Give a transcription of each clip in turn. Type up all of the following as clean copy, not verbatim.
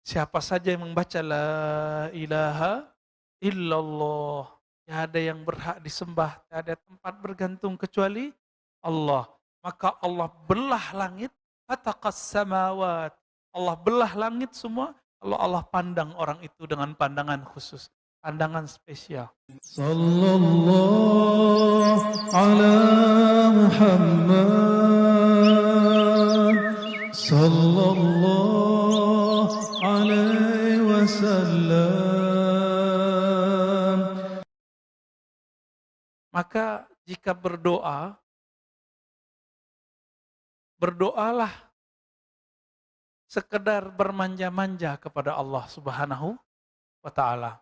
Siapa saja yang membaca la ilaha illallah, tidak ada yang berhak disembah, tidak ada tempat bergantung kecuali Allah. Maka Allah belah langit, fataqas samawat. Allah belah langit semua, kalau Allah pandang orang itu dengan pandangan khusus, pandangan spesial. Sallallahu ala Muhammad Sallallahu alaihi wasallam. Maka jika berdoa, berdoalah sekedar bermanja-manja kepada Allah Subhanahu wa taala.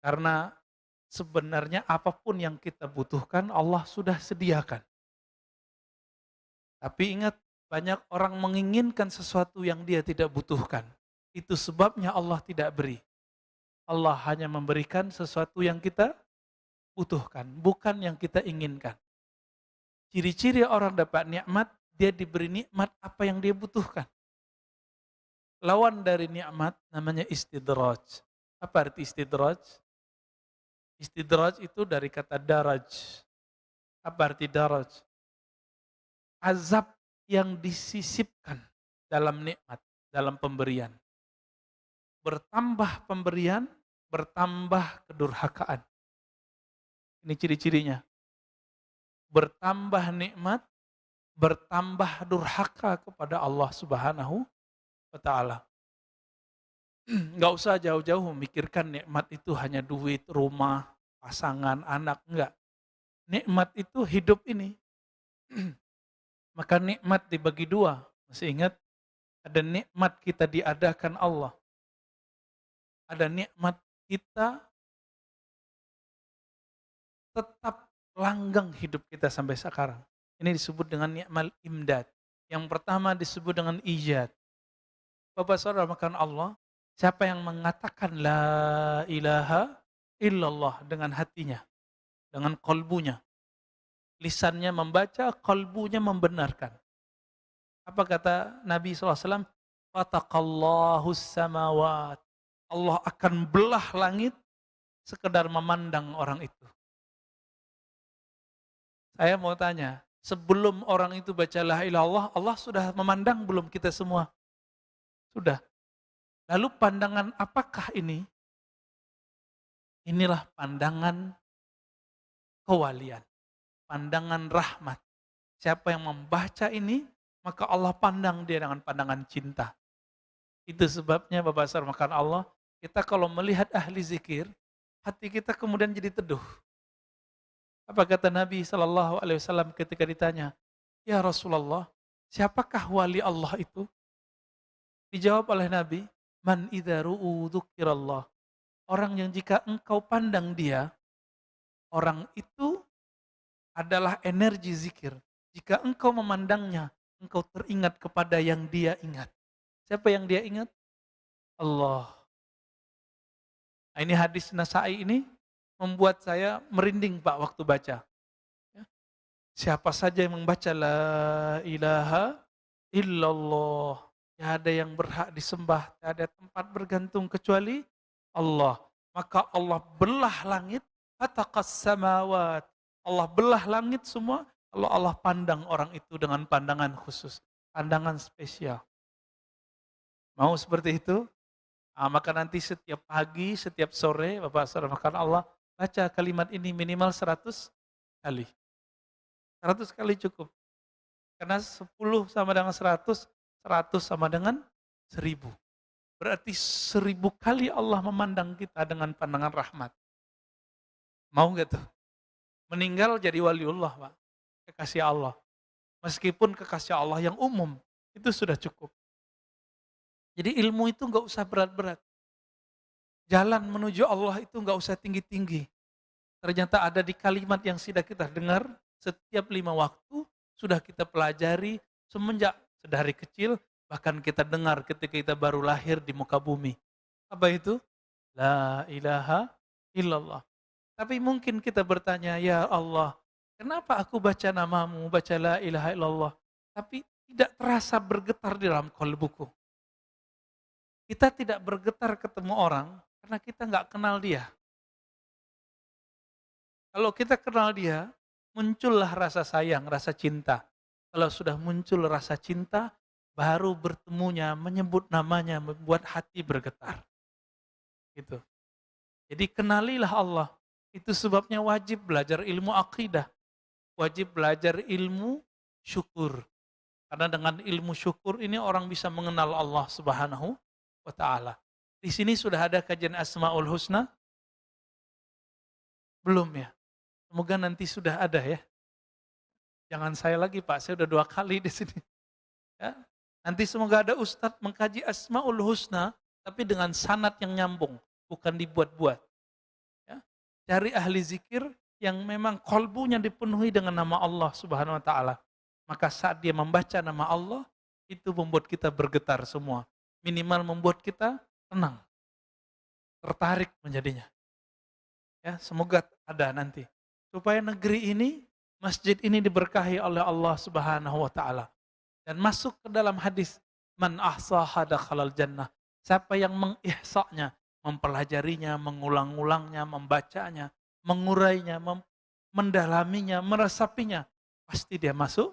Karena sebenarnya apapun yang kita butuhkan Allah sudah sediakan. Tapi ingat, banyak orang menginginkan sesuatu yang dia tidak butuhkan. Itu sebabnya Allah tidak beri. Allah hanya memberikan sesuatu yang kita butuhkan, bukan yang kita inginkan. Ciri-ciri orang dapat nikmat, dia diberi nikmat apa yang dia butuhkan. Lawan dari nikmat namanya istidraj. Apa arti istidraj? Istidraj itu dari kata daraj. Apa arti daraj? Azab yang disisipkan dalam nikmat, dalam pemberian. Bertambah pemberian, bertambah kedurhakaan. Ini ciri-cirinya. Bertambah nikmat, bertambah durhaka kepada Allah Subhanahu wa taala. Enggak usah jauh-jauh memikirkan nikmat itu hanya duit, rumah, pasangan, anak, enggak. Nikmat itu hidup ini. Maka nikmat dibagi dua. Masih ingat? Ada nikmat kita diadakan Allah. Ada nikmat kita tetap langgeng hidup kita sampai sekarang. Ini disebut dengan nikmat imdad. Yang pertama disebut dengan ijad. Bapak saudara makan Allah, siapa yang mengatakan la ilaha illallah dengan hatinya, dengan kolbunya. Lisannya membaca, kolbunya membenarkan. Apa kata Nabi SAW? Fataqallahu samawat. Allah akan belah langit sekedar memandang orang itu. Saya mau tanya, sebelum orang itu baca la ilaha illallah, Allah sudah memandang belum kita semua? Sudah. Lalu pandangan apakah ini? Inilah pandangan kewalian, pandangan rahmat. Siapa yang membaca ini, maka Allah pandang dia dengan pandangan cinta. Itu sebabnya Bapak saudara makan Allah, kita kalau melihat ahli zikir, hati kita kemudian jadi teduh. Apa kata Nabi SAW ketika ditanya, ya Rasulullah, siapakah wali Allah itu? Dijawab oleh Nabi, man idza ru'u dzukirallah. Orang yang jika engkau pandang dia, orang itu adalah energi zikir. Jika engkau memandangnya, engkau teringat kepada yang dia ingat. Siapa yang dia ingat? Allah. Nah, ini hadis Nasai ini membuat saya merinding Pak waktu baca. Ya. Siapa saja yang membaca la ilaha illallah, tidak ada yang berhak disembah, tidak ada tempat bergantung kecuali Allah. Maka Allah belah langit, fataqas samawat. Allah belah langit semua, kalau Allah pandang orang itu dengan pandangan khusus, pandangan spesial. Mau seperti itu? Nah, maka nanti setiap pagi, setiap sore, Bapak saudara makan Allah, baca kalimat ini minimal 100 kali. 100 kali cukup. Karena 10 sama dengan 100, 100 sama dengan 1000. Berarti 1000 kali Allah memandang kita dengan pandangan rahmat. Mau gak tuh? Meninggal jadi waliullah Pak. Kekasih Allah. Meskipun kekasih Allah yang umum, itu sudah cukup. Jadi ilmu itu gak usah berat-berat. Jalan menuju Allah itu gak usah tinggi-tinggi. Ternyata ada di kalimat yang sudah kita dengar, setiap 5 waktu, sudah kita pelajari, semenjak sedari kecil, bahkan kita dengar ketika kita baru lahir di muka bumi. Apa itu? La ilaha illallah. Tapi mungkin kita bertanya, ya Allah, kenapa aku baca namamu, baca la ilaha illallah, tapi tidak terasa bergetar di dalam kalbuku. Kita tidak bergetar ketemu orang karena kita nggak kenal dia. Kalau kita kenal dia, muncullah rasa sayang, rasa cinta. Kalau sudah muncul rasa cinta, baru bertemunya, menyebut namanya, membuat hati bergetar. Gitu. Jadi kenalilah Allah. Itu sebabnya wajib belajar ilmu akidah. Wajib belajar ilmu syukur. Karena dengan ilmu syukur ini orang bisa mengenal Allah Subhanahu wa taala. Di sini sudah ada kajian Asmaul Husna? Belum ya? Semoga nanti sudah ada ya. Jangan saya lagi Pak, saya udah 2 kali di sini. Ya. Nanti semoga ada ustadz mengkaji Asmaul Husna, tapi dengan sanad yang nyambung, bukan dibuat-buat. Ya. Cari ahli zikir yang memang kolbunya dipenuhi dengan nama Allah Subhanahu wa taala. Maka saat dia membaca nama Allah, itu membuat kita bergetar semua. Minimal membuat kita tenang. Tertarik menjadinya. Ya, semoga ada nanti. Supaya negeri ini, masjid ini diberkahi oleh Allah Subhanahu wa taala. Dan masuk ke dalam hadis, man ahsaha dakhalal jannah. Siapa yang mengihsanya, mempelajarinya, mengulang-ulangnya, membacanya, mengurainya, mendalaminya, meresapinya, pasti dia masuk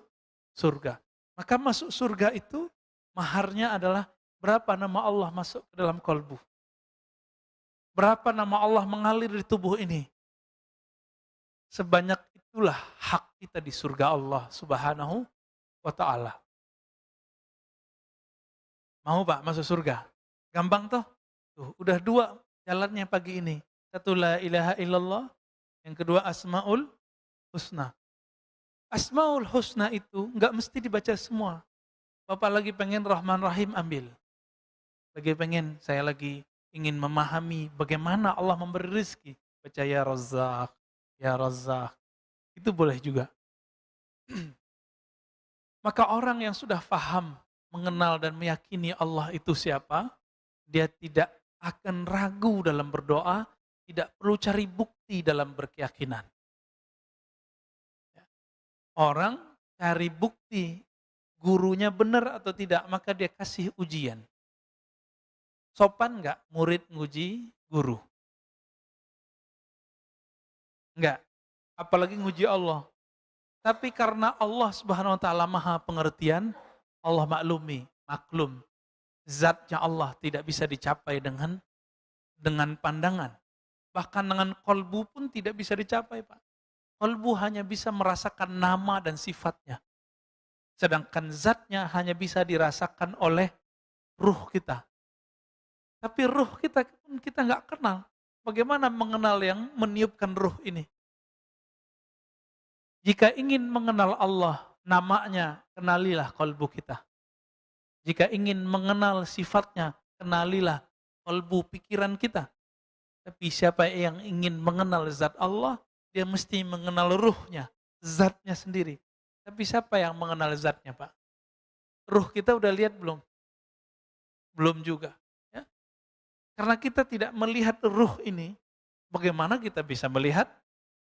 surga. Maka masuk surga itu maharnya adalah berapa nama Allah masuk ke dalam kolbu. Berapa nama Allah mengalir di tubuh ini. Sebanyak itulah hak kita di surga Allah Subhanahu wa ta'ala. Mau Pak masuk surga? Gampang toh? Tuh, udah 2 jalannya pagi ini. Satu la ilaha illallah, yang kedua Asmaul Husna. Asmaul Husna itu nggak mesti dibaca semua. Bapak lagi pengen Rahman Rahim ambil. Saya lagi ingin memahami bagaimana Allah memberi rezeki. Baca ya Razzaq, ya Razzaq. Itu boleh juga. Maka orang yang sudah faham, mengenal dan meyakini Allah itu siapa, dia tidak akan ragu dalam berdoa, tidak perlu cari bukti dalam berkeyakinan. Orang cari bukti gurunya benar atau tidak, maka dia kasih ujian. Sopan nggak murid nguji guru? Enggak, apalagi nguji Allah. Tapi karena Allah Subhanahu wa taala Maha pengertian, Allah maklum. Zatnya Allah tidak bisa dicapai dengan pandangan. Bahkan dengan kolbu pun tidak bisa dicapai, Pak. Kolbu hanya bisa merasakan nama dan sifatnya. Sedangkan zatnya hanya bisa dirasakan oleh ruh kita. Tapi ruh kita pun kita nggak kenal. Bagaimana mengenal yang meniupkan ruh ini? Jika ingin mengenal Allah, namanya, kenalilah kolbu kita. Jika ingin mengenal sifatnya, kenalilah kolbu pikiran kita. Tapi siapa yang ingin mengenal zat Allah, dia mesti mengenal ruhnya, zatnya sendiri. Tapi siapa yang mengenal zatnya, Pak? Ruh kita udah lihat belum? Belum juga. Ya? Karena kita tidak melihat ruh ini, bagaimana kita bisa melihat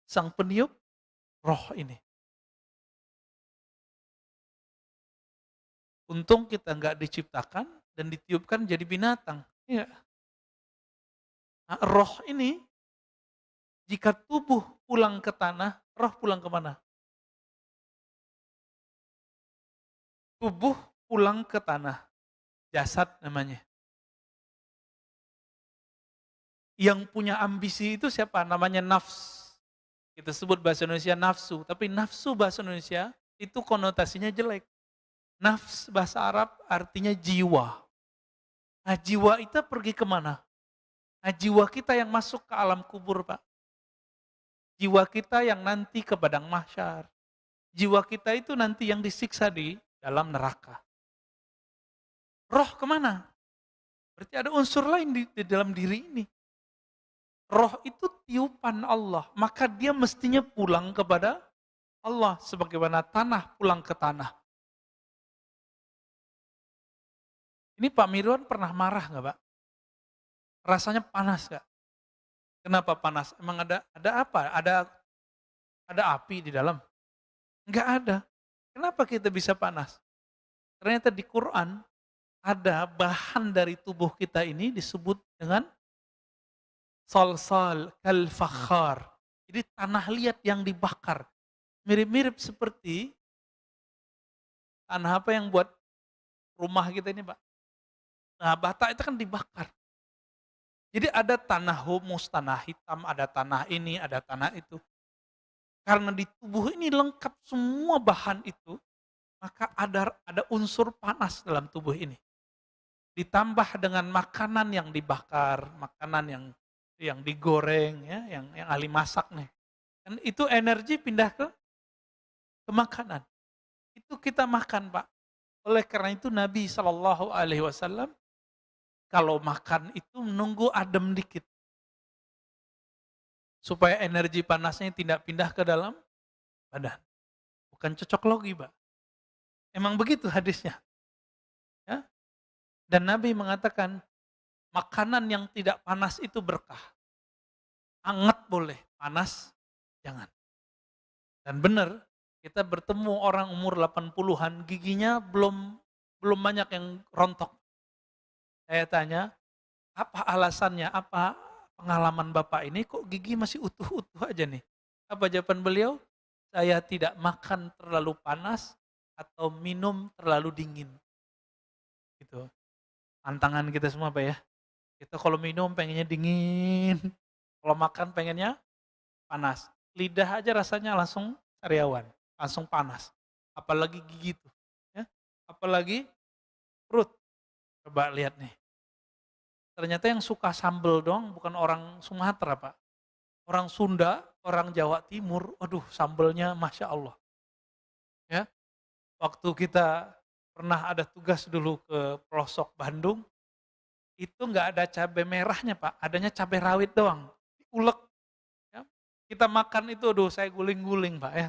sang peniup roh ini? Untung kita nggak diciptakan dan ditiupkan jadi binatang. Ya. Nah, roh ini, jika tubuh pulang ke tanah, roh pulang kemana? Tubuh pulang ke tanah, jasad namanya. Yang punya ambisi itu siapa? Namanya nafs. Kita sebut bahasa Indonesia nafsu, tapi nafsu bahasa Indonesia itu konotasinya jelek. Nafs bahasa Arab artinya jiwa. Nah jiwa itu pergi kemana? Nah jiwa kita yang masuk ke alam kubur Pak. Jiwa kita yang nanti ke padang mahsyar. Jiwa kita itu nanti yang disiksa di dalam neraka. Roh kemana? Berarti ada unsur lain di dalam diri ini. Roh itu tiupan Allah, maka dia mestinya pulang kepada Allah. Sebagaimana tanah pulang ke tanah. Ini Pak Mirwan pernah marah nggak Pak? Rasanya panas nggak? Kenapa panas? Emang ada apa? Ada api di dalam? Enggak ada. Kenapa kita bisa panas? Ternyata di Quran ada bahan dari tubuh kita ini disebut dengan salsal kal fakhar. Jadi tanah liat yang dibakar. Mirip-mirip seperti tanah apa yang buat rumah kita ini, Pak. Nah, bata itu kan dibakar. Jadi ada tanah humus, tanah hitam, ada tanah ini, ada tanah itu. Karena di tubuh ini lengkap semua bahan itu, maka ada unsur panas dalam tubuh ini. Ditambah dengan makanan yang dibakar, makanan yang digoreng, ya, yang ahli masak nih. Dan itu energi pindah ke makanan. Itu kita makan, Pak. Oleh karena itu Nabi SAW kalau makan itu menunggu adem dikit. Supaya energi panasnya tidak pindah ke dalam badan. Bukan cocok logi, Pak. Emang begitu hadisnya. Ya. Dan Nabi mengatakan, makanan yang tidak panas itu berkah. Anget boleh, panas jangan. Dan benar, kita bertemu orang umur 80-an, giginya belum banyak yang rontok. Saya tanya, apa alasannya, apa pengalaman Bapak ini kok gigi masih utuh-utuh aja nih? Apa jawaban beliau? Saya tidak makan terlalu panas atau minum terlalu dingin. Gitu. Tantangan kita semua Pak ya. Kita kalau minum pengennya dingin, kalau makan pengennya panas. Lidah aja rasanya langsung sariawan, langsung panas. Apalagi gigi tuh. Ya. Apalagi perut. Coba lihat nih. Ternyata yang suka sambel dong bukan orang Sumatera Pak. Orang Sunda, orang Jawa Timur, aduh sambelnya Masya Allah. Ya, waktu kita pernah ada tugas dulu ke pelosok Bandung, itu nggak ada cabai merahnya Pak, adanya cabai rawit doang. Ulek. Ya. Kita makan itu, aduh saya guling-guling Pak ya.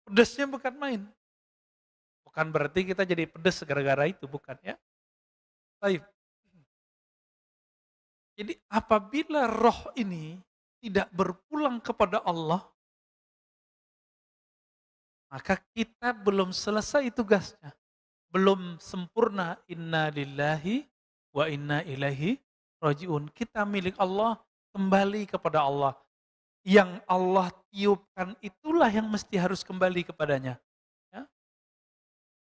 Pedesnya bukan main. Bukan berarti kita jadi pedes gara-gara itu, bukan ya. Baik. Jadi apabila roh ini tidak berpulang kepada Allah, maka kita belum selesai tugasnya. Belum sempurna inna lillahi wa inna ilaihi rajiun. Kita milik Allah, kembali kepada Allah. Yang Allah tiupkan itulah yang mesti harus kembali kepadanya. Ya.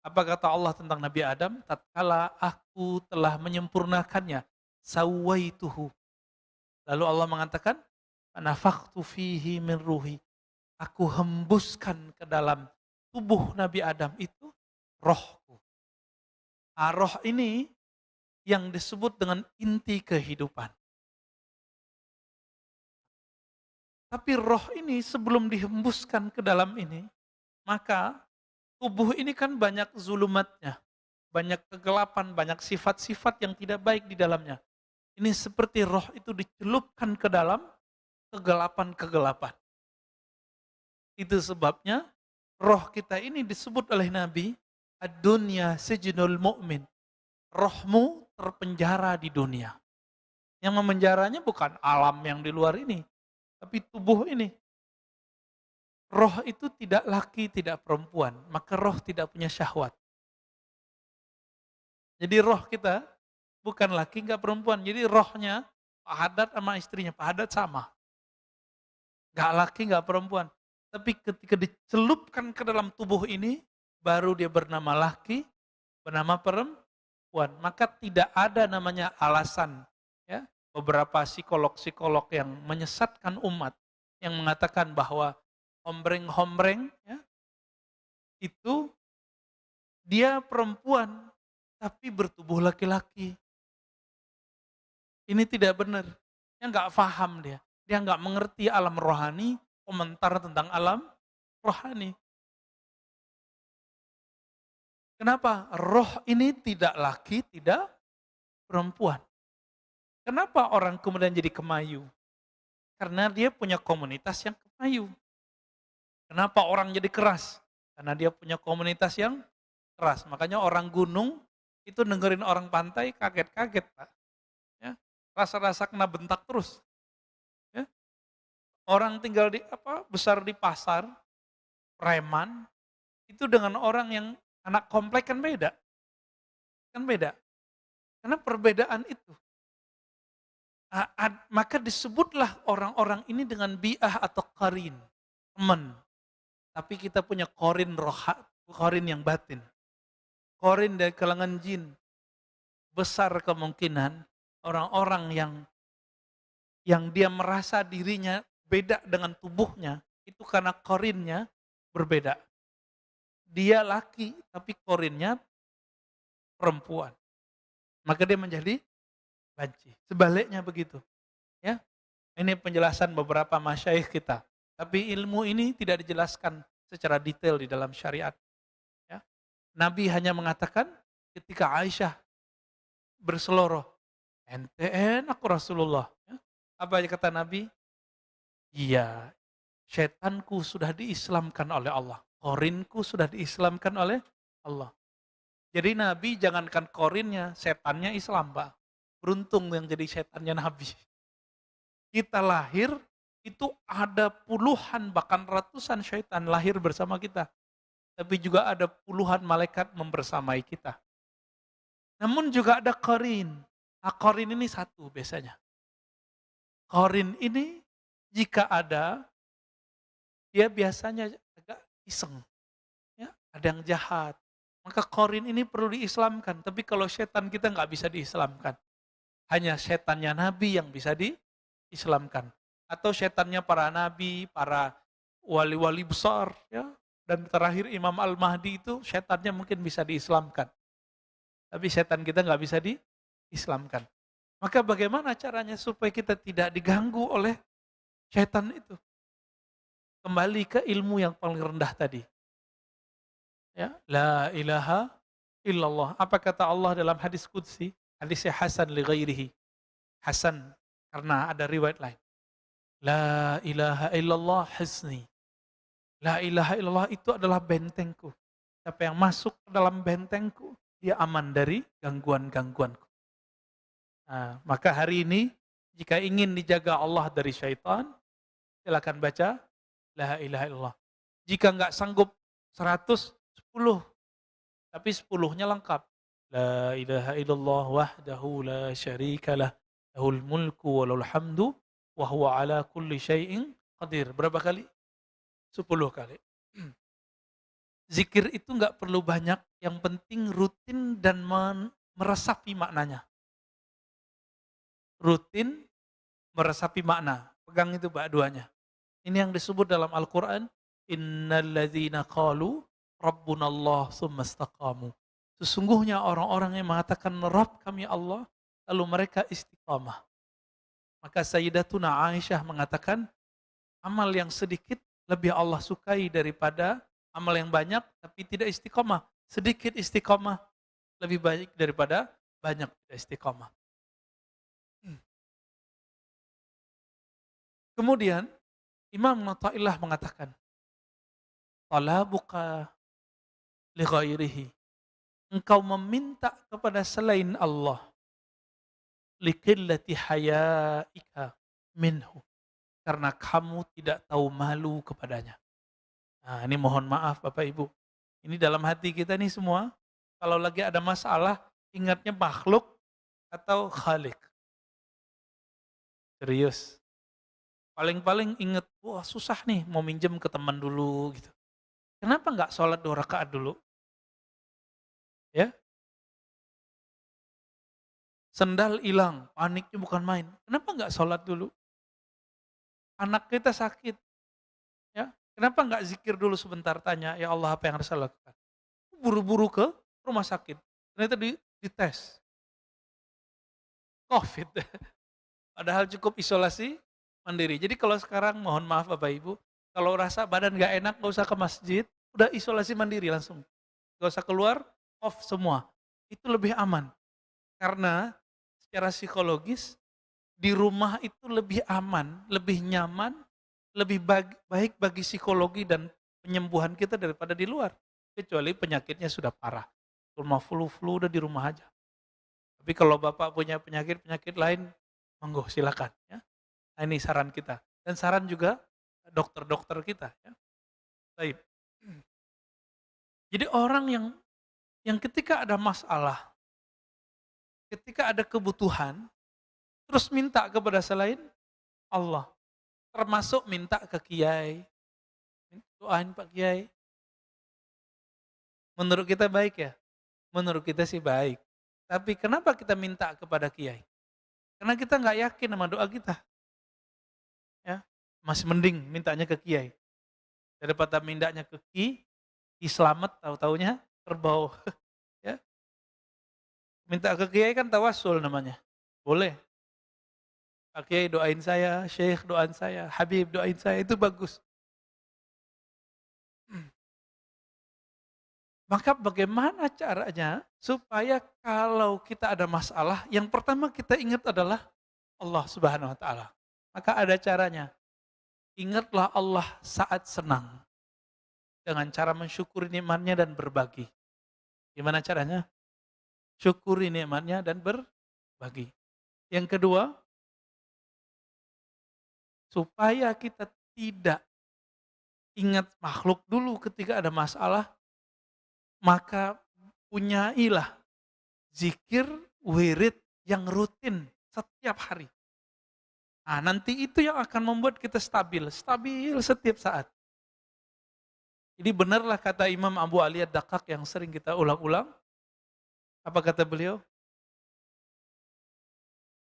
Apa kata Allah tentang Nabi Adam? Tatkala aku telah menyempurnakannya, sawaituhu. Lalu Allah mengatakan, nafakhtu fihi min ruhi. Aku hembuskan ke dalam tubuh Nabi Adam itu rohku. Roh ini yang disebut dengan inti kehidupan. Tapi roh ini sebelum dihembuskan ke dalam ini, maka tubuh ini kan banyak zulumatnya, banyak kegelapan, banyak sifat-sifat yang tidak baik di dalamnya. Ini seperti roh itu dicelupkan ke dalam kegelapan-kegelapan. Itu sebabnya roh kita ini disebut oleh Nabi, ad-dunya sijnul mu'min. Rohmu terpenjara di dunia. Yang memenjaranya bukan alam yang di luar ini, tapi tubuh ini. Roh itu tidak laki, tidak perempuan, maka roh tidak punya syahwat. Jadi roh kita bukan laki, enggak perempuan. Jadi rohnya Pak Haddad sama istrinya, Pak Haddad sama. Enggak laki, enggak perempuan. Tapi ketika dicelupkan ke dalam tubuh ini, baru dia bernama laki, bernama perempuan. Maka tidak ada namanya alasan. Ya, beberapa psikolog-psikolog yang menyesatkan umat, yang mengatakan bahwa hombreng-hombreng ya, itu dia perempuan tapi bertubuh laki-laki. Ini tidak benar. Dia nggak paham dia. Dia nggak mengerti alam rohani, komentar tentang alam rohani. Kenapa? Roh ini tidak laki, tidak perempuan. Kenapa orang kemudian jadi kemayu? Karena dia punya komunitas yang kemayu. Kenapa orang jadi keras? Karena dia punya komunitas yang keras. Makanya orang gunung itu dengerin orang pantai kaget-kaget Pak. Ya, rasa-rasa kena bentak terus. Ya. Orang tinggal besar di pasar, preman, itu dengan orang yang anak komplek kan beda. Kan beda. Karena perbedaan itu. Maka disebutlah orang-orang ini dengan bi'ah atau qarin, teman. Tapi kita punya qarin yang batin. Qarin dari kalangan jin. Besar kemungkinan orang-orang yang dia merasa dirinya beda dengan tubuhnya, itu karena qarinnya berbeda. Dia laki, tapi qarinnya perempuan. Maka dia menjadi banci. Sebaliknya begitu. Ya, ini penjelasan beberapa masyayikh kita. Tapi ilmu ini tidak dijelaskan secara detail di dalam syariat. Ya. Nabi hanya mengatakan ketika Aisyah berseloroh, ente enak Rasulullah. Ya. Apa yang kata Nabi? Iya, setanku sudah diislamkan oleh Allah. Korinku sudah diislamkan oleh Allah. Jadi Nabi jangankan korinnya, setannya Islam, Pak. Beruntung yang jadi setannya Nabi. Kita lahir, itu ada puluhan bahkan ratusan syaitan lahir bersama kita. Tapi juga ada puluhan malaikat membersamai kita. Namun juga ada qarin. Nah, qarin ini satu biasanya. Qarin ini jika ada, dia biasanya agak iseng. Ya, ada yang jahat. Maka qarin ini perlu diislamkan. Tapi kalau setan kita nggak bisa diislamkan. Hanya setannya Nabi yang bisa diislamkan. Atau setannya para nabi, para wali-wali besar. Ya. Dan terakhir Imam Al-Mahdi itu setannya mungkin bisa diislamkan. Tapi setan kita nggak bisa diislamkan. Maka bagaimana caranya supaya kita tidak diganggu oleh setan itu? Kembali ke ilmu yang paling rendah tadi. Ya, la ilaha illallah. Apa kata Allah dalam hadis qudsi? Hadisnya Hasan li ghairihi. Hasan karena ada riwayat lain. La ilaha illallah hisni. La ilaha illallah itu adalah bentengku. Siapa yang masuk ke dalam bentengku, dia aman dari gangguan-gangguanku. Nah, maka hari ini, jika ingin dijaga Allah dari syaitan, silakan baca La ilaha illallah. Jika nggak sanggup 100, 10. Tapi 10-nya lengkap. La ilaha illallah wahdahu la syarikalah. Lahul mulku wa lahul hamdu. Wa huwa ala kulli syai'in qadir. Berapa kali? 10 kali. Zikir itu nggak perlu banyak, yang penting rutin dan meresapi maknanya. Rutin, meresapi makna. Pegang itu Pak duanya. Ini yang disebut dalam Al-Quran. Innalladzina qalu Rabbunallah summa istaqamu. Sesungguhnya orang-orang yang mengatakan Rabb kami Allah, lalu mereka istiqamah. Maka Sayyidatuna Aisyah mengatakan, amal yang sedikit lebih Allah sukai daripada amal yang banyak tapi tidak istiqamah. Sedikit istiqamah lebih baik daripada banyak tidak istiqamah. Kemudian Imam Athaillah mengatakan, talabuka li ghairihi. Engkau meminta kepada selain Allah, liqillati hayaika minhu. Karena kamu tidak tahu malu kepadanya. Nah, ini mohon maaf Bapak Ibu. Ini dalam hati kita nih semua, kalau lagi ada masalah, ingatnya makhluk atau khalik. Serius. Paling-paling ingat, wah susah nih mau minjem ke teman dulu gitu. Kenapa nggak sholat 2 rakaat dulu? Ya, sendal hilang, paniknya bukan main. Kenapa nggak sholat dulu? Anak kita sakit, ya. Kenapa nggak zikir dulu sebentar, tanya, ya Allah apa yang harus saya lakukan? Buru-buru ke rumah sakit, ternyata dites, COVID. Padahal cukup isolasi mandiri. Jadi kalau sekarang mohon maaf Bapak Ibu, kalau rasa badan nggak enak nggak usah ke masjid, udah isolasi mandiri langsung. Nggak usah keluar, off semua. Itu lebih aman. Karena secara psikologis, di rumah itu lebih aman, lebih nyaman, lebih baik bagi psikologi dan penyembuhan kita daripada di luar. Kecuali penyakitnya sudah parah. Rumah flu udah di rumah aja. Tapi kalau Bapak punya penyakit lain, monggo silakan. Ya. Nah, ini saran kita. Dan saran juga dokter-dokter kita. Ya. Baik. Jadi orang yang ketika ada masalah, ketika ada kebutuhan, terus minta kepada selain Allah. Termasuk minta ke kiai, doain Pak Kiai. Menurut kita baik ya? Menurut kita sih baik. Tapi kenapa kita minta kepada kiai? Karena kita nggak yakin sama doa kita. Ya, masih mending mintanya ke kiai daripada mintanya ke ki selamat tahu-taunya kerbau. Ya, minta ke kiai kan tawasul namanya. Boleh. Pak Kiai doain saya, Syekh doain saya, Habib doain saya, itu bagus. Maka bagaimana caranya supaya kalau kita ada masalah, yang pertama kita ingat adalah Allah Subhanahu wa taala. Maka ada caranya. Ingatlah Allah saat senang dengan cara mensyukuri nikmatnya dan berbagi. Gimana caranya? Syukuri nikmatnya dan berbagi. Yang kedua, supaya kita tidak ingat makhluk dulu ketika ada masalah, maka punyailah zikir, wirid yang rutin setiap hari. Nah, nanti itu yang akan membuat kita stabil setiap saat. Jadi benarlah kata Imam Abu Ali Ad-Daqqaq yang sering kita ulang-ulang. Apa kata beliau?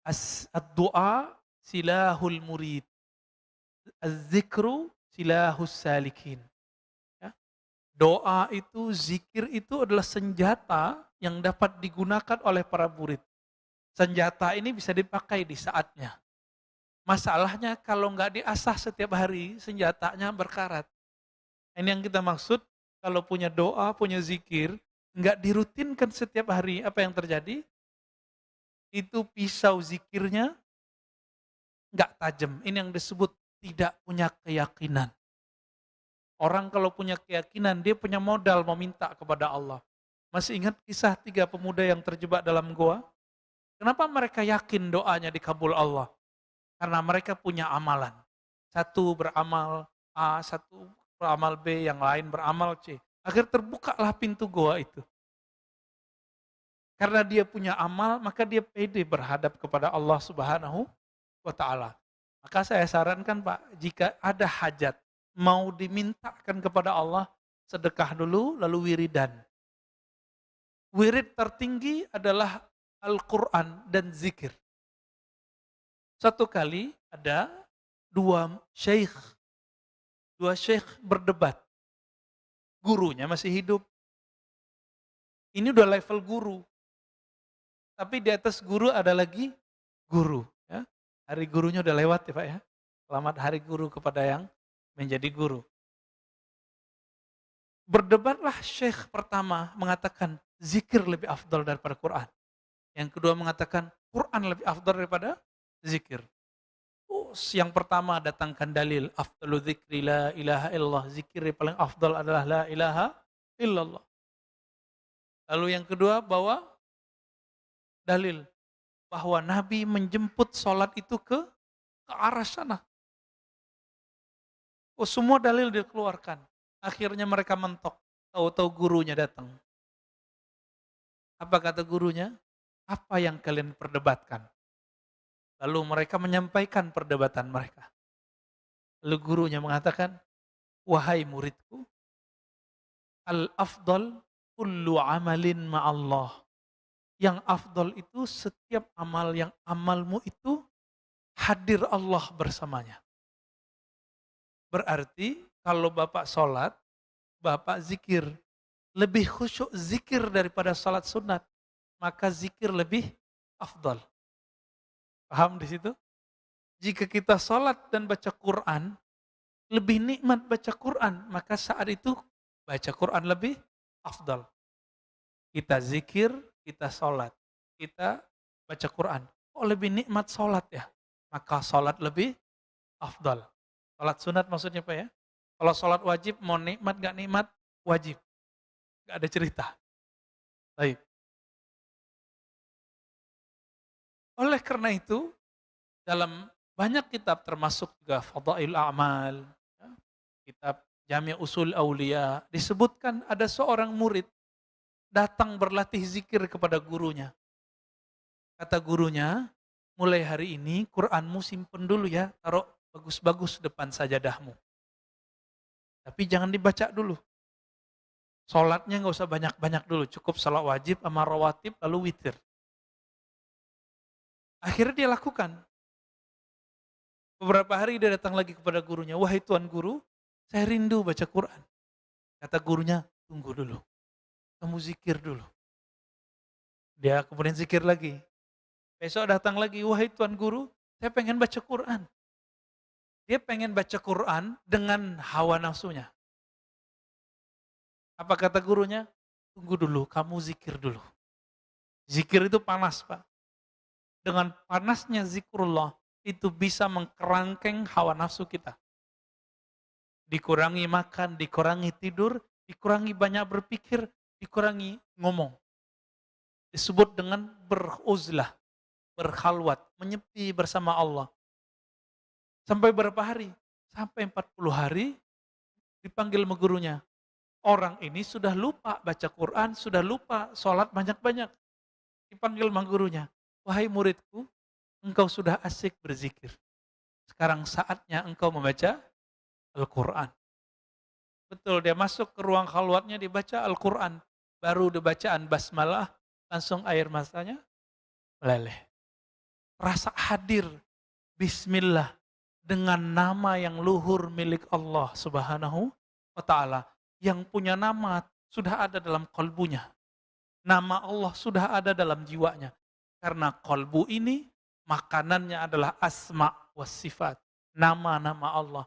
Ad-du'a silahul murid. Az-zikru silahus salikin. Ya. Doa itu, zikir itu adalah senjata yang dapat digunakan oleh para murid. Senjata ini bisa dipakai di saatnya. Masalahnya kalau nggak diasah setiap hari, senjatanya berkarat. Ini yang kita maksud, kalau punya doa, punya zikir, nggak dirutinkan setiap hari, apa yang terjadi? Itu pisau zikirnya nggak tajam. Ini yang disebut tidak punya keyakinan. Orang kalau punya keyakinan, dia punya modal meminta kepada Allah. Masih ingat kisah 3 pemuda yang terjebak dalam goa? Kenapa mereka yakin doanya dikabul Allah? Karena mereka punya amalan. Satu beramal A, satu beramal B, yang lain beramal C. Akhir terbukalah pintu goa itu. Karena dia punya amal, maka dia pede berhadap kepada Allah Subhanahu wa ta'ala. Maka saya sarankan Pak, jika ada hajat, mau dimintakan kepada Allah, sedekah dulu, lalu wiridan. Wirid tertinggi adalah Al-Quran dan zikir. Satu kali ada dua syekh berdebat. Gurunya masih hidup. Ini udah level guru. Tapi di atas guru ada lagi guru. Ya. Hari gurunya udah lewat ya Pak ya. Selamat hari guru kepada yang menjadi guru. Berdebatlah syekh pertama mengatakan zikir lebih afdal daripada Quran. Yang kedua mengatakan Quran lebih afdal daripada zikir. Yang pertama datangkan dalil afdalu dzikri la ilaha illallah, zikir yang paling afdal adalah la ilaha illallah. Lalu yang kedua bawa dalil bahwa Nabi menjemput sholat itu ke arah sana. Semua dalil dikeluarkan. Akhirnya mereka mentok. Tahu-tahu gurunya datang. Apa kata gurunya? Apa yang kalian perdebatkan? Lalu mereka menyampaikan perdebatan mereka. Lalu gurunya mengatakan, wahai muridku, al-afdal kullu amalin ma'allah. Yang afdal itu setiap amal yang amalmu itu hadir Allah bersamanya. Berarti kalau Bapak sholat, Bapak zikir. Lebih khusyuk zikir daripada sholat sunat. Maka zikir lebih afdal. Paham di situ? Jika kita sholat dan baca Quran, lebih nikmat baca Quran, maka saat itu baca Quran lebih afdal. Kita zikir, kita sholat, kita baca Quran. Lebih nikmat sholat ya, maka sholat lebih afdal. Sholat sunat maksudnya Pak ya? Kalau sholat wajib, mau nikmat gak nikmat, wajib. Gak ada cerita. Baik. Oleh karena itu, dalam banyak kitab termasuk juga Fadail A'mal, ya, kitab Jami' Usul Aulia, disebutkan ada seorang murid datang berlatih zikir kepada gurunya. Kata gurunya, mulai hari ini Quranmu simpen dulu ya, taruh bagus-bagus depan sajadahmu. Tapi jangan dibaca dulu. Sholatnya nggak usah banyak-banyak dulu, cukup sholat wajib sama rawatib lalu witir. Akhirnya dia lakukan. Beberapa hari dia datang lagi kepada gurunya, wahai tuan guru, saya rindu baca Quran. Kata gurunya, tunggu dulu, kamu zikir dulu. Dia kemudian zikir lagi. Besok datang lagi, wahai tuan guru, saya pengen baca Quran. Dia pengen baca Quran dengan hawa nafsunya. Apa kata gurunya? Tunggu dulu, kamu zikir dulu. Zikir itu panas, Pak. Dengan panasnya zikrullah, itu bisa mengkerangkeng hawa nafsu kita. Dikurangi makan, dikurangi tidur, dikurangi banyak berpikir, dikurangi ngomong. Disebut dengan beruzlah, berkhalwat, menyepi bersama Allah. Sampai berapa hari? Sampai 40 hari dipanggil sama gurunya. Orang ini sudah lupa baca Quran, sudah lupa sholat banyak-banyak. Dipanggil sama gurunya. Wahai muridku, engkau sudah asik berzikir. Sekarang saatnya engkau membaca Al-Quran. Betul, dia masuk ke ruang khalwatnya dibaca Al-Quran. Baru dibacaan basmalah, langsung air matanya meleleh. Rasa hadir, bismillah, dengan nama yang luhur milik Allah Subhanahu wa ta'ala. Yang punya nama sudah ada dalam kalbunya. Nama Allah sudah ada dalam jiwanya. Karena kalbu ini makanannya adalah asma wa sifat. Nama-nama Allah.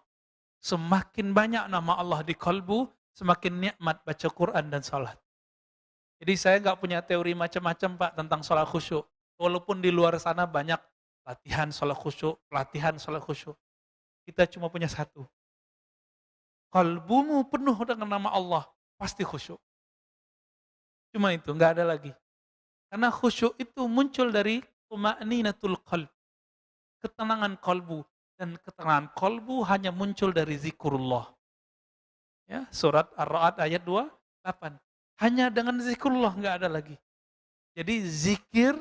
Semakin banyak nama Allah di kalbu, semakin nikmat baca Quran dan salat. Jadi saya nggak punya teori macam-macam Pak tentang salat khusyuk. Walaupun di luar sana banyak latihan salat khusyuk, pelatihan salat khusyuk. Kita cuma punya satu. Kalbumu penuh dengan nama Allah, pasti khusyuk. Cuma itu, nggak ada lagi. Karena khusyuk itu muncul dari tuma'ninatul qalb. Ketenangan kalbu. Dan ketenangan kalbu hanya muncul dari zikrullah. Ya, surat Ar-Ra'd ayat 28. Hanya dengan zikrullah, nggak ada lagi. Jadi zikir,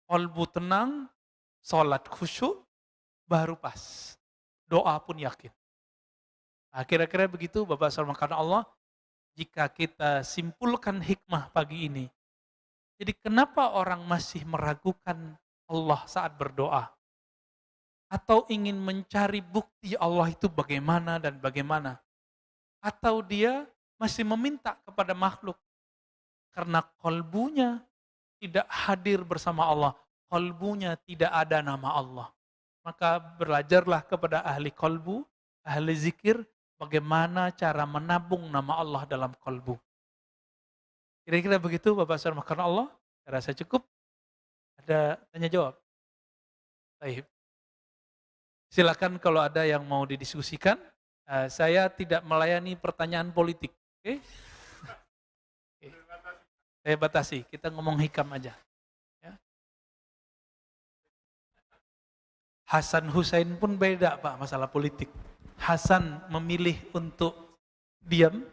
kalbu tenang, salat khusyuk, baru pas. Doa pun yakin. Nah, kira-kira begitu Bapak Saudara Allah, jika kita simpulkan hikmah pagi ini. Jadi kenapa orang masih meragukan Allah saat berdoa? Atau ingin mencari bukti Allah itu bagaimana dan bagaimana? Atau dia masih meminta kepada makhluk? Karena kalbunya tidak hadir bersama Allah. Kalbunya tidak ada nama Allah. Maka belajarlah kepada ahli kalbu, ahli zikir, bagaimana cara menabung nama Allah dalam kalbu. Kira-kira begitu Bapak Saudara makan Allah. Saya rasa cukup. Ada tanya jawab? Baik. Silakan kalau ada yang mau didiskusikan. Saya tidak melayani pertanyaan politik. Oke? Oke. Saya batasi. Kita ngomong hikam aja. Ya. Hasan Hussein pun beda Pak masalah politik. Hasan memilih untuk diam,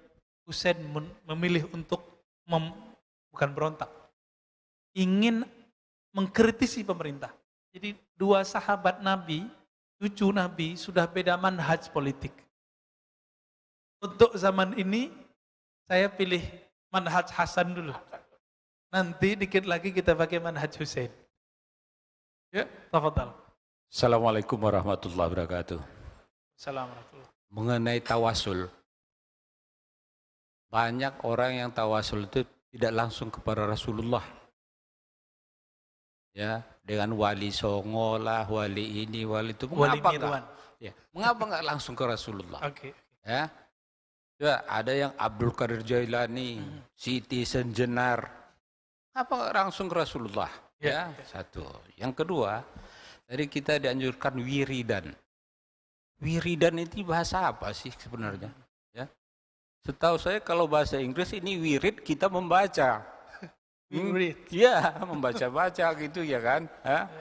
Hussein memilih untuk bukan berontak. Ingin mengkritisi pemerintah. Jadi dua sahabat Nabi, cucu Nabi sudah beda manhaj politik. Untuk zaman ini saya pilih manhaj Hasan dulu. Nanti dikit lagi kita pakai manhaj Hussein. Ya, tafadhal. Assalamualaikum warahmatullahi wabarakatuh. Assalamualaikum. Mengenai tawasul, banyak orang yang tawasul itu tidak langsung kepada Rasulullah. Ya, dengan wali songo lah, wali ini, wali itu. Mengapa enggak? Ya, mengapa enggak langsung ke Rasulullah? Oke. Ya, ya, ada yang Abdul Qadir Jailani, Siti Senjenar. Apa enggak langsung ke Rasulullah? Ya, satu. Yang kedua, dari kita dianjurkan wiridan. Wiridan itu bahasa apa sih sebenarnya? Ya. Setahu saya kalau bahasa Inggris ini wirid kita membaca. Ya, membaca-baca gitu ya kan. Ha?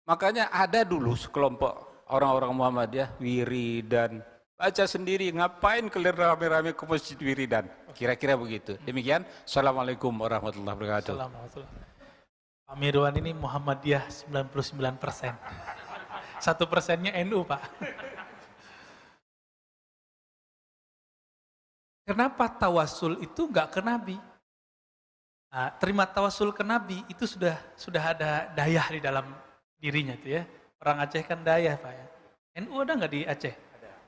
Makanya ada dulu sekelompok orang-orang Muhammadiyah wiridan. Baca sendiri, ngapain kalian rame-rame ke masjid wiridan? Kira-kira begitu. Demikian, Assalamualaikum warahmatullahi wabarakatuh. Assalamualaikum. Pak Mirwan ini Muhammadiyah 99%. 1%-nya NU, Pak. Kenapa tawasul itu nggak ke Nabi? Nah, terima tawasul ke Nabi itu sudah ada dayah di dalam dirinya tuh ya. Orang Aceh kan dayah, Pak ya. NU ada nggak di Aceh?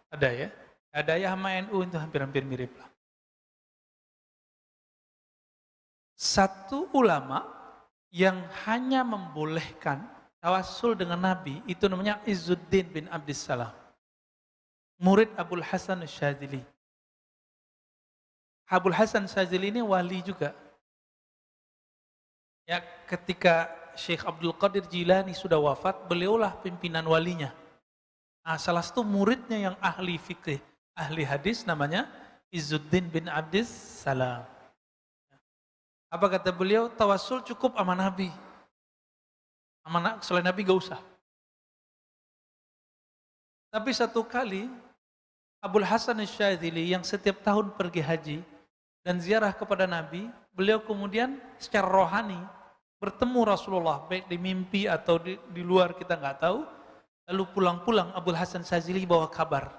Ada ya. Dayah sama NU itu hampir-hampir mirip lah. Satu ulama yang hanya membolehkan tawasul dengan Nabi itu namanya Izzuddin bin Abdissalam. Murid Abul Hasan Syadzili. Abul Hasan Syadzili ini wali juga. Ya, ketika Syekh Abdul Qadir Jilani sudah wafat, beliaulah pimpinan walinya. Nah, salah satu muridnya yang ahli fikih, ahli hadis namanya Izzuddin bin Abdis Salam. Apa kata beliau? Tawasul cukup sama Nabi. Selain Nabi gak usah. Tapi satu kali Abul Hasan Syadzili yang setiap tahun pergi haji dan ziarah kepada Nabi, beliau kemudian secara rohani bertemu Rasulullah, baik di mimpi atau di luar kita nggak tahu. Lalu pulang-pulang Abul Hasan Syadzili bawa kabar.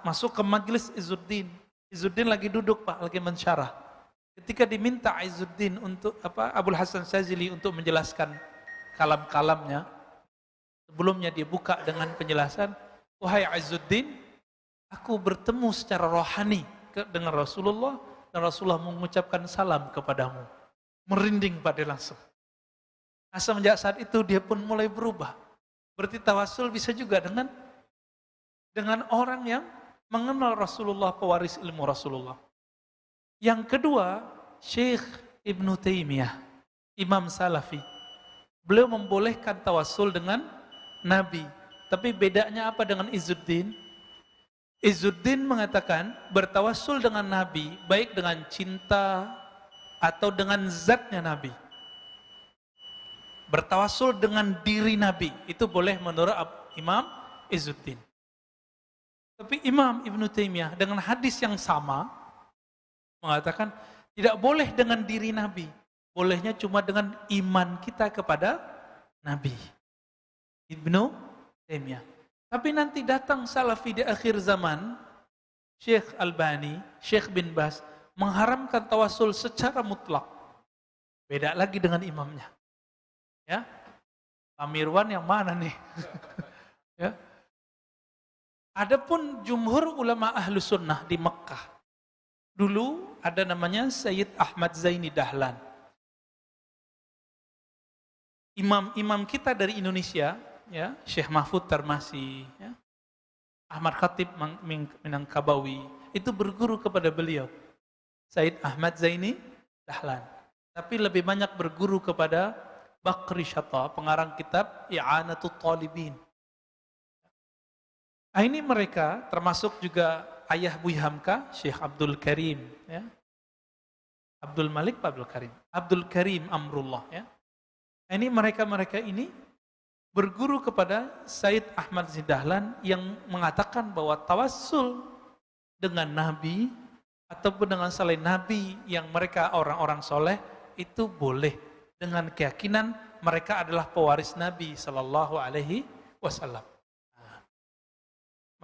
Masuk ke majelis Izzuddin. Izzuddin lagi duduk, Pak, lagi mensyarah. Ketika diminta Izzuddin untuk Abul Hasan Syadzili untuk menjelaskan kalam-kalamnya, sebelumnya dia buka dengan penjelasan, "Wahai Izzuddin, aku bertemu secara rohani dengan Rasulullah dan Rasulullah mengucapkan salam kepadamu." Merinding pada langsung. Nah, semenjak saat itu dia pun mulai berubah. Berarti tawasul bisa juga dengan orang yang mengenal Rasulullah, pewaris ilmu Rasulullah. Yang kedua, Syekh Ibnu Taimiyah, Imam Salafi. Beliau membolehkan tawasul dengan Nabi. Tapi bedanya apa dengan Izzuddin? Izzuddin mengatakan bertawasul dengan Nabi, baik dengan cinta atau dengan zatnya Nabi. Bertawasul dengan diri Nabi, itu boleh menurut Imam Izzuddin. Tapi Imam Ibnu Taimiyah dengan hadis yang sama, mengatakan tidak boleh dengan diri Nabi. Bolehnya cuma dengan iman kita kepada Nabi. Ibnu Taimiyah. Tapi nanti datang Salafi di akhir zaman, Syekh Albani, Syekh bin Baz, mengharamkan tawasul secara mutlak. Beda lagi dengan imamnya. Ya, Pak Mirwan yang mana nih? Ya. Adapun jumhur ulama ahlu sunnah di Mekah, dulu ada namanya Sayyid Ahmad Zaini Dahlan. Imam-imam kita dari Indonesia, ya, Syekh Mahfud Tarmasi, ya, Ahmad Khatib Minangkabawi, itu berguru kepada beliau. Sayyid Ahmad Zaini Dahlan. Tapi lebih banyak berguru kepada Bakri Syata, pengarang kitab I'anatul Talibin. Ini mereka termasuk juga ayah Buya Hamka, Syekh Abdul Karim, ya. Abdul Malik, Abdul Karim. Abdul Karim Amrullah, ya. Ini mereka ini berguru kepada Sayyid Ahmad Zaini Dahlan yang mengatakan bahwa tawassul dengan Nabi ataupun dengan selain Nabi yang mereka orang-orang soleh itu boleh dengan keyakinan mereka adalah pewaris Nabi Sallallahu Alaihi Wasallam.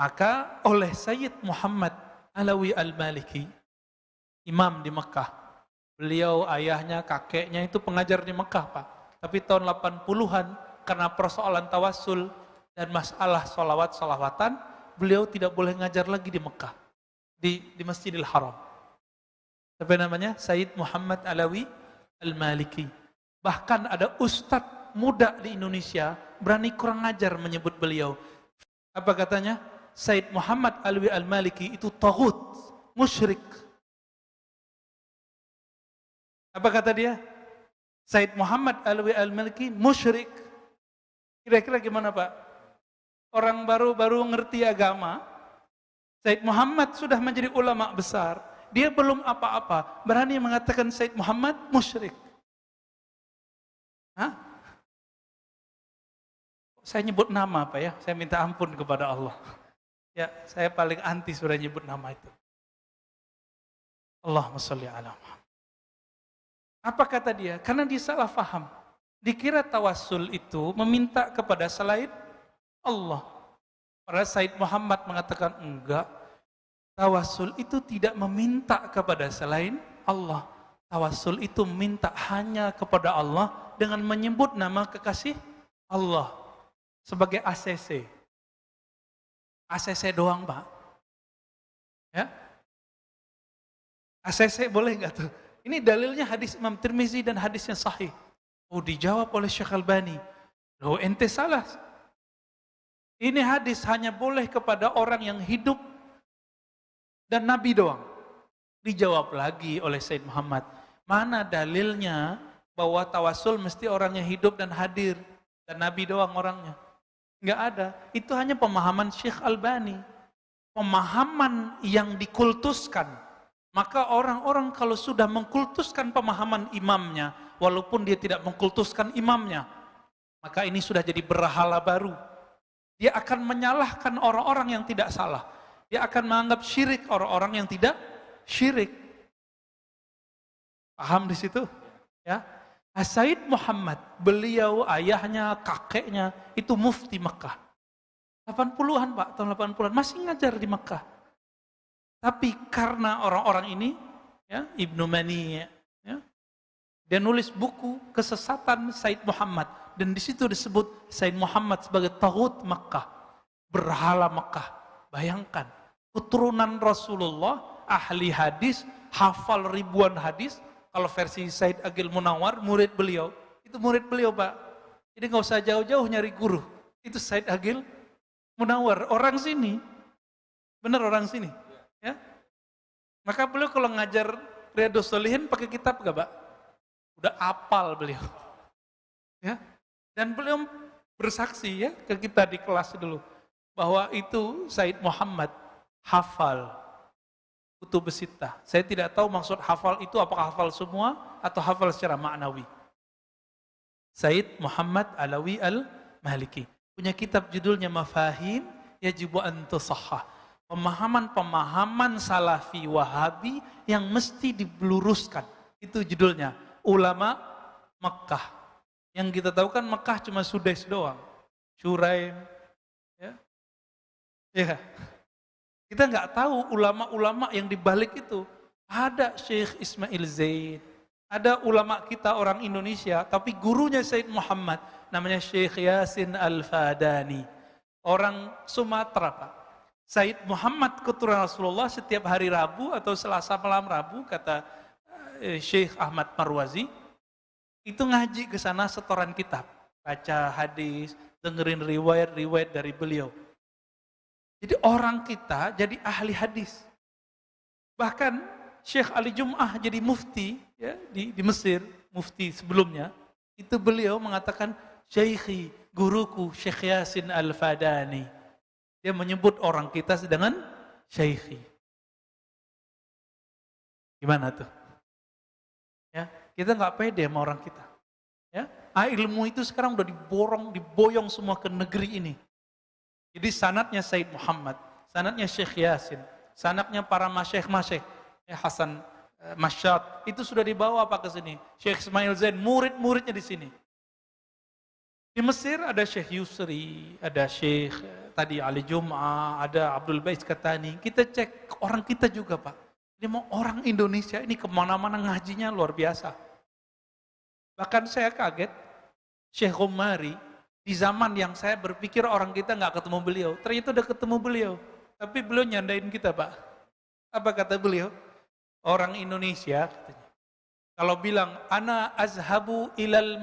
Maka oleh Sayyid Muhammad Alawi Al-Maliki, imam di Mekah, beliau ayahnya, kakeknya itu pengajar di Mekah, Pak. Tapi tahun 80-an karena persoalan tawassul dan masalah solawat-solawatan, beliau tidak boleh ngajar lagi di Mekah. Di Masjidil Haram. Apa namanya? Sayyid Muhammad Alawi Al-Maliki. Bahkan ada ustadz muda di Indonesia berani kurang ajar menyebut beliau. Apa katanya? Sayyid Muhammad Alawi Al-Maliki itu taghut, musyrik. Apa kata dia? Sayyid Muhammad Alawi Al-Maliki musyrik. Kira-kira gimana, Pak? Orang baru ngerti agama, Sayyid Muhammad sudah menjadi ulama besar, dia belum apa-apa, berani mengatakan Sayyid Muhammad musyrik. Hah? Saya nyebut nama, Pak ya, saya minta ampun kepada Allah. Ya, saya paling anti sudah nyebut nama itu. Allahumma sholli ala Muhammad. Apa kata dia? Karena dia salah faham. Dikira tawassul itu meminta kepada selain Allah. Padahal Said Muhammad mengatakan enggak. Tawassul itu tidak meminta kepada selain Allah. Tawassul itu minta hanya kepada Allah dengan menyebut nama kekasih Allah sebagai ACC. ACC doang, Pak. Ya? ACC boleh enggak tuh? Ini dalilnya hadis Imam Tirmizi dan hadisnya sahih. Oh, dijawab oleh Syekh Albani. Loh, ente salah. Ini hadis hanya boleh kepada orang yang hidup dan Nabi doang. Dijawab lagi oleh Said Muhammad. Mana dalilnya bahwa tawasul mesti orang yang hidup dan hadir. Dan Nabi doang orangnya. Enggak ada. Itu hanya pemahaman Syekh Albani. Pemahaman yang dikultuskan. Maka orang-orang kalau sudah mengkultuskan pemahaman imamnya, walaupun dia tidak mengkultuskan imamnya, maka ini sudah jadi berhala baru. Dia akan menyalahkan orang-orang yang tidak salah. Dia akan menganggap syirik orang-orang yang tidak syirik. Paham di situ? Ya. Said Muhammad, beliau ayahnya, kakeknya itu mufti Mekah. 80-an Pak, tahun 80-an masih ngajar di Mekah. Tapi karena orang-orang ini, ya, Ibnu Mani, ya, dia nulis buku kesesatan Said Muhammad dan di situ disebut Said Muhammad sebagai taghut Makkah, berhala Makkah. Bayangkan, keturunan Rasulullah, ahli hadis, hafal ribuan hadis. Kalau versi Said Agil Munawar, murid beliau, itu murid beliau, Pak. Jadi nggak usah jauh-jauh nyari guru. Itu Said Agil Munawar, orang sini, bener orang sini. Ya. Maka beliau kalau ngajar Riyadhus Shalihin pakai kitab gak, Pak? Udah apal beliau. Ya. Dan beliau bersaksi ya ke kita di kelas dulu bahwa itu Said Muhammad hafal kutubus sittah. Saya tidak tahu maksud hafal itu apakah hafal semua atau hafal secara maknawi. Said Muhammad Alawi Al-Maliki punya kitab judulnya Mafahim Yajibu an Tusahhah. Pemahaman-pemahaman salafi wahabi yang mesti diluruskan. Itu judulnya. Ulama Mekah. Yang kita tahu kan Mekah cuma Sudais doang. Syuraim. Ya. Ya. Kita nggak tahu ulama-ulama yang dibalik itu. Ada Syekh Ismail Zaid. Ada ulama kita orang Indonesia. Tapi gurunya Said Muhammad. Namanya Syekh Yasin Al-Fadani. Orang Sumatera, Pak. Said Muhammad keturunan Rasulullah setiap hari Rabu atau Selasa malam Rabu, kata Syekh Ahmad Marwazi, itu ngaji ke sana setoran kitab, baca hadis, dengerin riwayat-riwayat dari beliau. Jadi orang kita jadi ahli hadis. Bahkan Syekh Ali Jum'ah jadi mufti ya, di Mesir, mufti sebelumnya, itu beliau mengatakan, Syekhi, guruku Syekh Yasin Al-Fadani. Dia menyebut orang kita dengan syekhi. Gimana tuh? Ya, kita nggak pede sama orang kita. Ya, ilmu itu sekarang udah diboyong semua ke negeri ini. Jadi sanadnya Said Muhammad, sanadnya Syekh Yasin, sanadnya para masyayikh, Hasan Masyad, itu sudah dibawa apa ke sini? Syekh Ismail Zain, murid-muridnya di sini. Di Mesir ada Syekh Yusri, ada Syekh tadi Ali Jum'ah, ada Abdul Bais Katani. Kita cek orang kita juga, Pak. Ini mau orang Indonesia ini kemana-mana ngajinya luar biasa. Bahkan saya kaget, Syekh Umari, di zaman yang saya berpikir orang kita nggak ketemu beliau, ternyata udah ketemu beliau. Tapi beliau nyandain kita, Pak. Apa kata beliau? Orang Indonesia, katanya, kalau bilang, ana azhabu ilal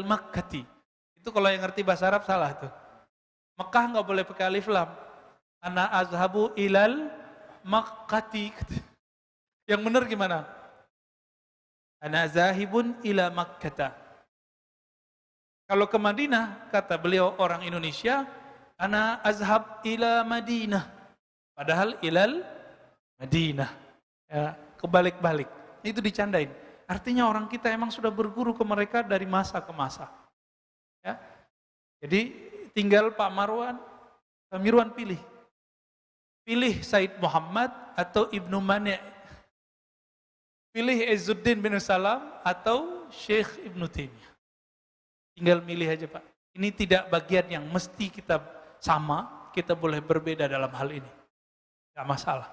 makkati. Itu kalau yang ngerti bahasa Arab salah tuh. Mekah nggak boleh pakai alif lam. Ana azhabu ilal makkati. Yang benar gimana? Ana zahibun ila makkata. Kalau ke Madinah, kata beliau orang Indonesia, ana azhab ila Madinah. Padahal ilal Madinah. Ya, kebalik-balik. Itu dicandain. Artinya orang kita emang sudah berguru ke mereka dari masa ke masa. Ya. Jadi tinggal Pak Mirwan pilih. Pilih Said Muhammad atau Ibnu Mani'. Pilih Izzuddin bin Salam atau Syekh Ibnu Taimiyah. Tinggal milih aja Pak. Ini tidak bagian yang mesti kita sama, kita boleh berbeda dalam hal ini. Gak masalah.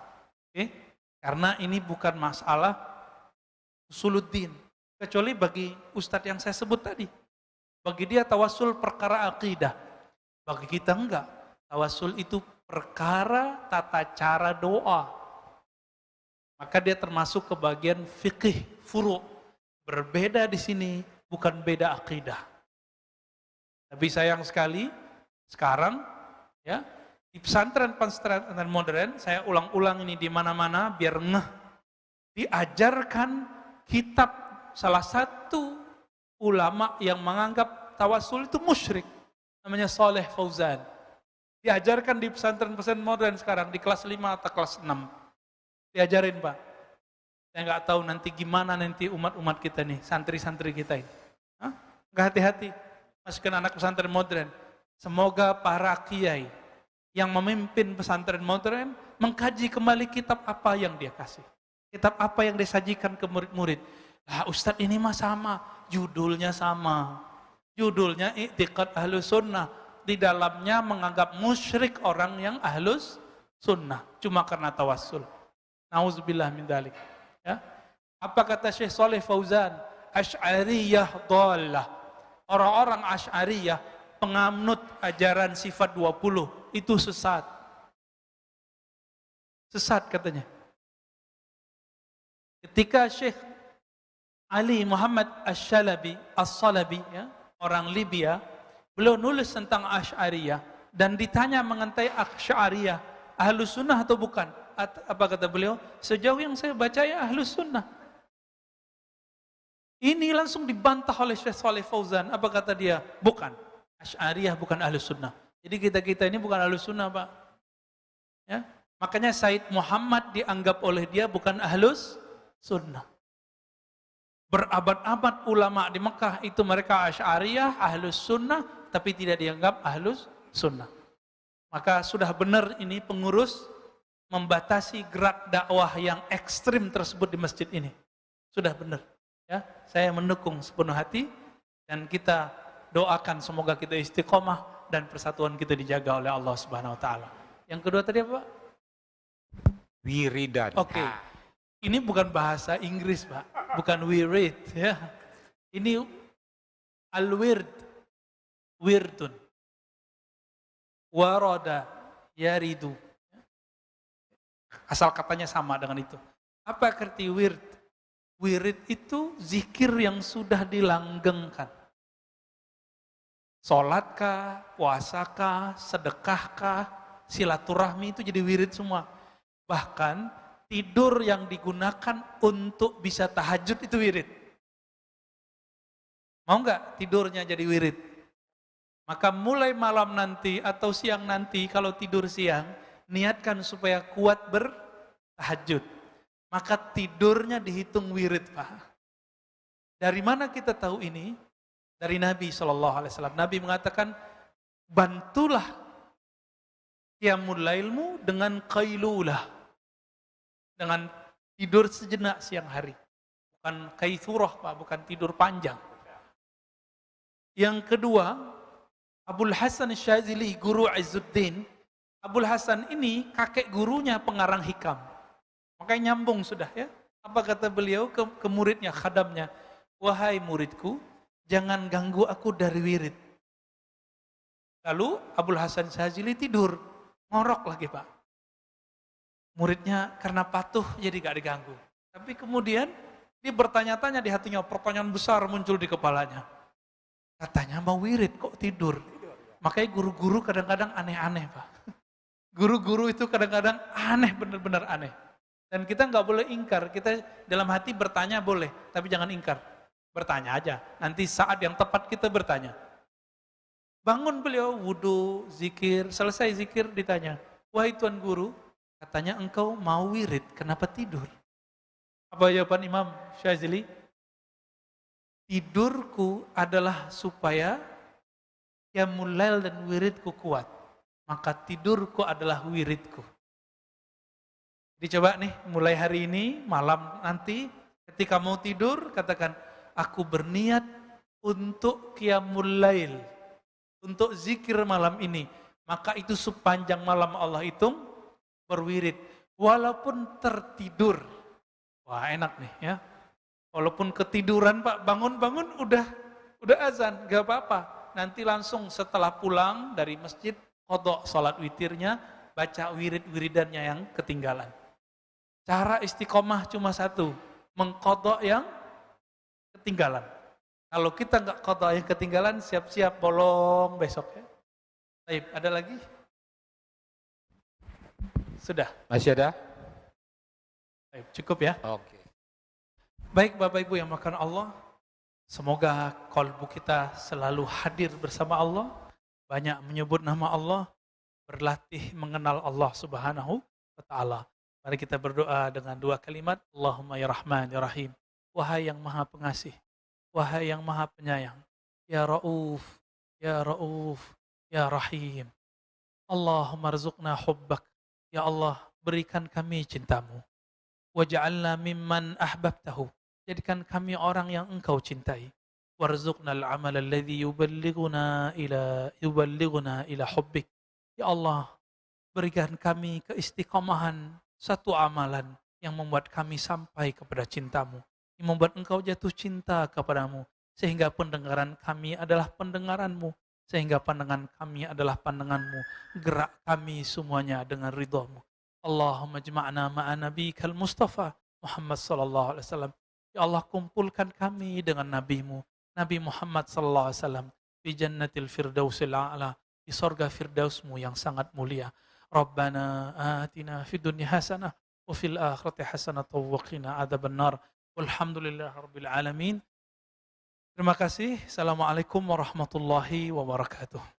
Oke? Karena ini bukan masalah usuluddin. Kecuali bagi ustadz yang saya sebut tadi. Bagi dia tawassul perkara akidah. Bagi kita enggak. Tawassul itu perkara tata cara doa. Maka dia termasuk ke bagian fikih, furu'. Berbeda di sini, bukan beda akidah. Tapi sayang sekali, sekarang ya di pesantren-pesantren modern, saya ulang-ulang ini di mana-mana biar ngeh. Diajarkan kitab salah satu ulama yang menganggap tawassul itu musyrik. Namanya Saleh Fauzan. Diajarkan di pesantren-pesantren modern sekarang, di kelas 5 atau kelas 6. Diajarin Pak. Saya nggak tahu nanti gimana nanti umat-umat kita nih, santri-santri kita ini. Nggak hati-hati. Masukkan anak pesantren modern. Semoga para kiai yang memimpin pesantren modern mengkaji kembali kitab apa yang dia kasih. Kitab apa yang disajikan ke murid-murid. Lah Ustadz ini mah sama, judulnya sama. Judulnya I'tiqad Ahlus Sunnah. Di dalamnya menganggap musyrik orang yang Ahlus Sunnah. Cuma karena tawassul. Nauzubillah min dzalik. Ya. Apa kata Syekh Saleh Fauzan? Asy'ariyah dhallah. Orang-orang Asy'ariyah penganut ajaran sifat 20 itu sesat. Sesat katanya. Ketika Syekh Ali Muhammad Asy-Syalabi, As-Salabi, ya, orang Libya, beliau nulis tentang Asy'ariyah dan ditanya mengenai Asy'ariyah, Ahlus Sunnah atau bukan? Apa kata beliau? Sejauh yang saya baca ya Ahlus Sunnah. Ini langsung dibantah oleh Syekh Saleh Fauzan. Apa kata dia? Bukan. Asy'ariyah bukan Ahlus Sunnah. Jadi kita ini bukan Ahlus Sunnah Pak. Ya? Makanya Said Muhammad dianggap oleh dia bukan Ahlus Sunnah. Berabad-abad ulama di Mekah itu mereka Asy'ariyah, Ahlus Sunnah, tapi tidak dianggap Ahlus Sunnah. Maka sudah benar ini pengurus membatasi gerak dakwah yang ekstrim tersebut di masjid ini. Sudah benar. Ya, saya mendukung sepenuh hati dan kita doakan semoga kita istiqomah dan persatuan kita dijaga oleh Allah Subhanahu wa taala. Yang kedua tadi apa, Pak? Wiridan. Oke. Ini bukan bahasa Inggris, Pak. Bukan wirid, ya. Ini al-wird. Wirdun. Warada yaridu. Asal katanya sama dengan itu. Apa arti wird? Wirid itu zikir yang sudah dilanggengkan. Sholatkah, puasakah, sedekahkah, silaturahmi itu jadi wirid semua. Bahkan tidur yang digunakan untuk bisa tahajud itu wirid. Mau nggak tidurnya jadi wirid? Maka mulai malam nanti atau siang nanti kalau tidur siang, niatkan supaya kuat bertahajud. Maka tidurnya dihitung wirid, Pak. Dari mana kita tahu ini? Dari Nabi SAW. Nabi mengatakan, bantulah qiyamul lailmu dengan qailulah. Dengan tidur sejenak siang hari. Bukan qaithurah, Pak, bukan tidur panjang. Yang kedua, Abul Hasan Syadzili, guru Izzuddin. Abul Hasan ini kakek gurunya pengarang hikam. Makanya nyambung sudah ya. Apa kata beliau ke muridnya, khadamnya? Wahai muridku, jangan ganggu aku dari wirid. Lalu Abul Hasan Syadzili tidur, ngorok lagi Pak. Muridnya karena patuh jadi gak diganggu. Tapi kemudian dia bertanya-tanya di hatinya, pertanyaan besar muncul di kepalanya. Katanya mau wirid kok tidur. Makanya guru-guru kadang-kadang aneh-aneh Pak. Guru-guru itu kadang-kadang aneh, benar-benar aneh. Dan kita nggak boleh ingkar, kita dalam hati bertanya boleh, tapi jangan ingkar. Bertanya aja, nanti saat yang tepat kita bertanya. Bangun beliau, wudu, zikir, selesai zikir ditanya, wahai Tuan Guru, katanya engkau mau wirid, kenapa tidur? Apa jawaban Imam Syadzili? Tidurku adalah supaya qiyamul lail dan wiridku kuat. Maka tidurku adalah wiridku. Dicoba nih, mulai hari ini, malam nanti, Ketika mau tidur, katakan, aku berniat untuk qiyamul lail, untuk zikir malam ini. Maka itu sepanjang malam Allah hitung berwirid. Walaupun tertidur. Wah enak nih ya. Walaupun ketiduran Pak, bangun-bangun udah azan, gak apa-apa. Nanti langsung setelah pulang dari masjid, qadha salat witirnya, baca wirid-wiridannya yang ketinggalan. Cara istiqomah cuma satu, mengqadha yang ketinggalan. Kalau kita nggak qadha yang ketinggalan, siap-siap bolong besok ya. Baik, ada lagi? Sudah? Masih ada? Baik, cukup ya? Oke. Baik Bapak Ibu yang makan Allah, semoga kalbu kita selalu hadir bersama Allah, banyak menyebut nama Allah, berlatih mengenal Allah Subhanahu wa Ta'ala. Mari kita berdoa dengan dua kalimat, Allahumma ya Rahman ya Rahim, wahai yang maha pengasih, wahai yang maha penyayang, ya Rauf, ya Rauf, ya Rahim. Allahumma rzuqna hubbak, ya Allah berikan kami cintamu. Waj'alna mimman ahbabtahu, jadikan kami orang yang engkau cintai. Warzuqnal amal alladhi yuballighuna ila hubbik. Ya Allah, berikan kami keistiqomahan satu amalan yang membuat kami sampai kepada cintamu, yang membuat engkau jatuh cinta kepadamu, sehingga pendengaran kami adalah pendengaranmu, sehingga pandangan kami adalah pandanganmu, gerak kami semuanya dengan ridhamu. Allahumma jma'na ma'a nabiyikal Mustafa Muhammad sallallahu alaihi wasallam. Ya Allah, kumpulkan kami dengan nabimu, Nabi Muhammad sallallahu alaihi wasallam, di jannatil firdausil a'la, di surga firdausmu yang sangat mulia. Rabbana atina fid dunya hasanah wa fil akhirati hasanah wa qina adzabannar. Walhamdulillahirabbil alamin. Terima kasih. Assalamualaikum warahmatullahi wabarakatuh.